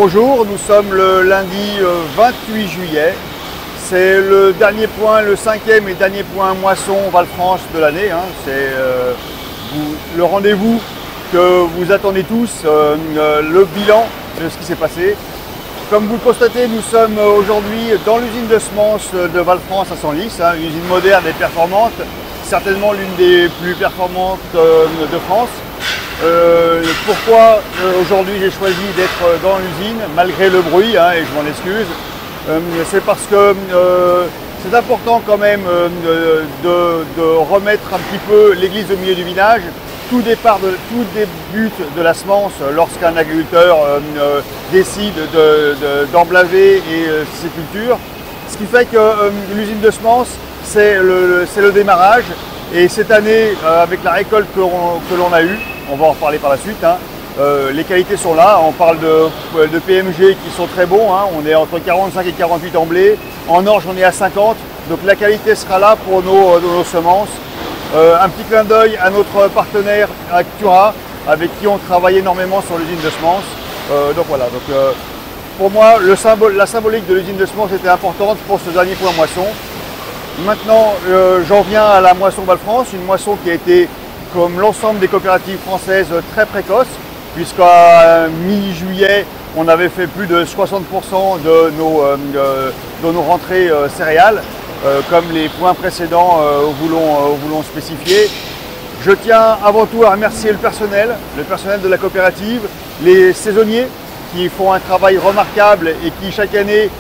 Bonjour, nous sommes le lundi 28 juillet. C'est le dernier point, le cinquième et dernier point moisson Val-France de l'année. C'est le rendez-vous que vous attendez tous, le bilan de ce qui s'est passé. Comme vous le constatez, nous sommes aujourd'hui dans l'usine de semences de Val-France à Senlis, une usine moderne et performante, certainement l'une des plus performantes de France. Pourquoi aujourd'hui j'ai choisi d'être dans l'usine malgré le bruit, et je m'en excuse, c'est parce que c'est important quand même de remettre un petit peu l'église au milieu du village. Tout débute de la semence lorsqu'un agriculteur décide d'emblaver ses cultures. Ce qui fait que l'usine de semences, c'est le démarrage. Et cette année, avec la récolte que l'on a eue, on va en reparler par la suite, les qualités sont là. On parle de PMG qui sont très bons, on est entre 45 et 48 en blé. En orge, on est à 50, donc la qualité sera là pour nos semences. Un petit clin d'œil à notre partenaire Actura, avec qui on travaille énormément sur l'usine de semences. Donc voilà, pour moi, la symbolique de l'usine de semences était importante pour ce dernier point moisson. Maintenant, j'en viens à la moisson Val-France, une moisson qui a été, comme l'ensemble des coopératives françaises, très précoce, puisqu'à mi-juillet, on avait fait plus de 60% de nos rentrées céréales, comme les points précédents vous l'ont spécifié. Je tiens avant tout à remercier le personnel de la coopérative, les saisonniers qui font un travail remarquable et qui chaque année,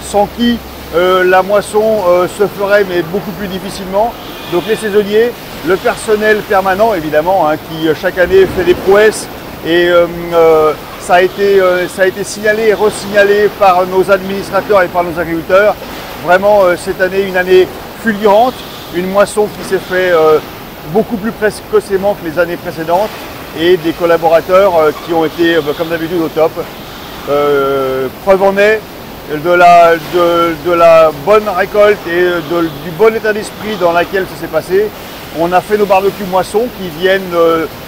sans qui la moisson se ferait mais beaucoup plus difficilement. Donc les saisonniers, le personnel permanent évidemment, qui chaque année fait des prouesses et ça a été signalé et re-signalé par nos administrateurs et par nos agriculteurs. Vraiment cette année, une année fulgurante, une moisson qui s'est fait beaucoup plus précocement que les années précédentes et des collaborateurs qui ont été comme d'habitude au top. Preuve en est de la bonne récolte et du bon état d'esprit dans lequel ça s'est passé. On a fait nos barbecues moissons qui viennent,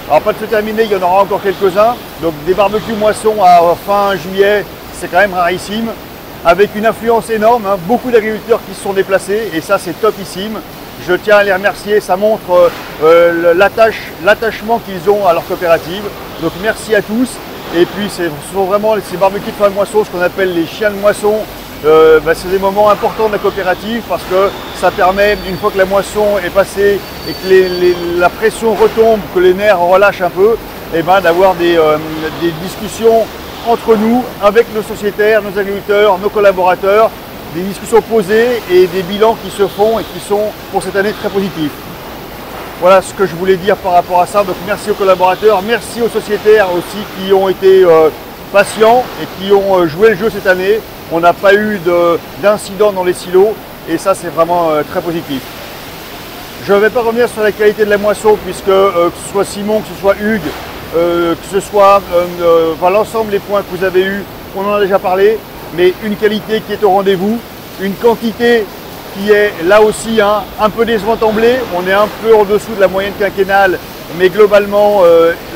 alors pas de se terminer, il y en aura encore quelques-uns. Donc des barbecues moissons à fin juillet, c'est quand même rarissime. Avec une influence énorme, beaucoup d'agriculteurs qui se sont déplacés et ça c'est topissime. Je tiens à les remercier, ça montre l'attachement qu'ils ont à leur coopérative. Donc merci à tous. Et puis ce sont vraiment ces barbecues de fin de moisson, ce qu'on appelle les chiens de moisson. C'est des moments importants de la coopérative parce que ça permet, une fois que la moisson est passée et que la pression retombe, que les nerfs relâchent un peu, d'avoir des discussions entre nous, avec nos sociétaires, nos agriculteurs, nos collaborateurs, des discussions posées et des bilans qui se font et qui sont pour cette année très positifs. Voilà ce que je voulais dire par rapport à ça. Donc merci aux collaborateurs, merci aux sociétaires aussi qui ont été patients et qui ont joué le jeu cette année. On n'a pas eu d'incidents dans les silos et ça c'est vraiment très positif. Je ne vais pas revenir sur la qualité de la moisson puisque que ce soit Simon, que ce soit Hugues, que ce soit l'ensemble des points que vous avez eus, on en a déjà parlé, mais une qualité qui est au rendez-vous, une quantité qui est là aussi un peu décevante en blé. On est un peu en dessous de la moyenne quinquennale, mais globalement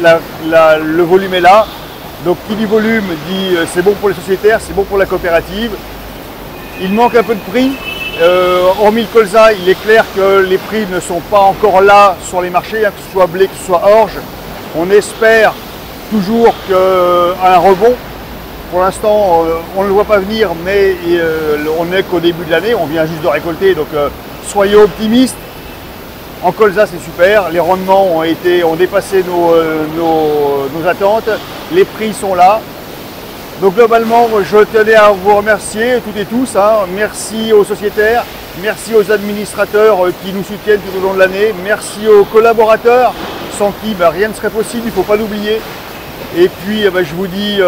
le volume est là. Donc qui dit volume dit c'est bon pour les sociétaires, c'est bon pour la coopérative. Il manque un peu de prix. Hormis le colza, il est clair que les prix ne sont pas encore là sur les marchés, que ce soit blé, que ce soit orge. On espère toujours un rebond. Pour l'instant, on ne le voit pas venir, mais on n'est qu'au début de l'année, on vient juste de récolter, donc soyez optimistes. En colza, c'est super, les rendements ont dépassé nos attentes, les prix sont là. Donc globalement, je tenais à vous remercier toutes et tous. Merci aux sociétaires, merci aux administrateurs qui nous soutiennent tout au long de l'année, merci aux collaborateurs sans qui rien ne serait possible, il ne faut pas l'oublier. Et puis je vous dis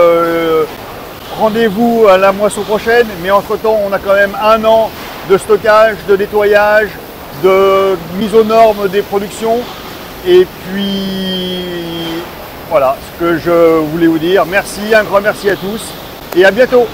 rendez-vous à la moisson prochaine, mais entre-temps on a quand même un an de stockage, de nettoyage, de mise aux normes des productions. Et puis voilà ce que je voulais vous dire. Merci, un grand merci à tous et à bientôt.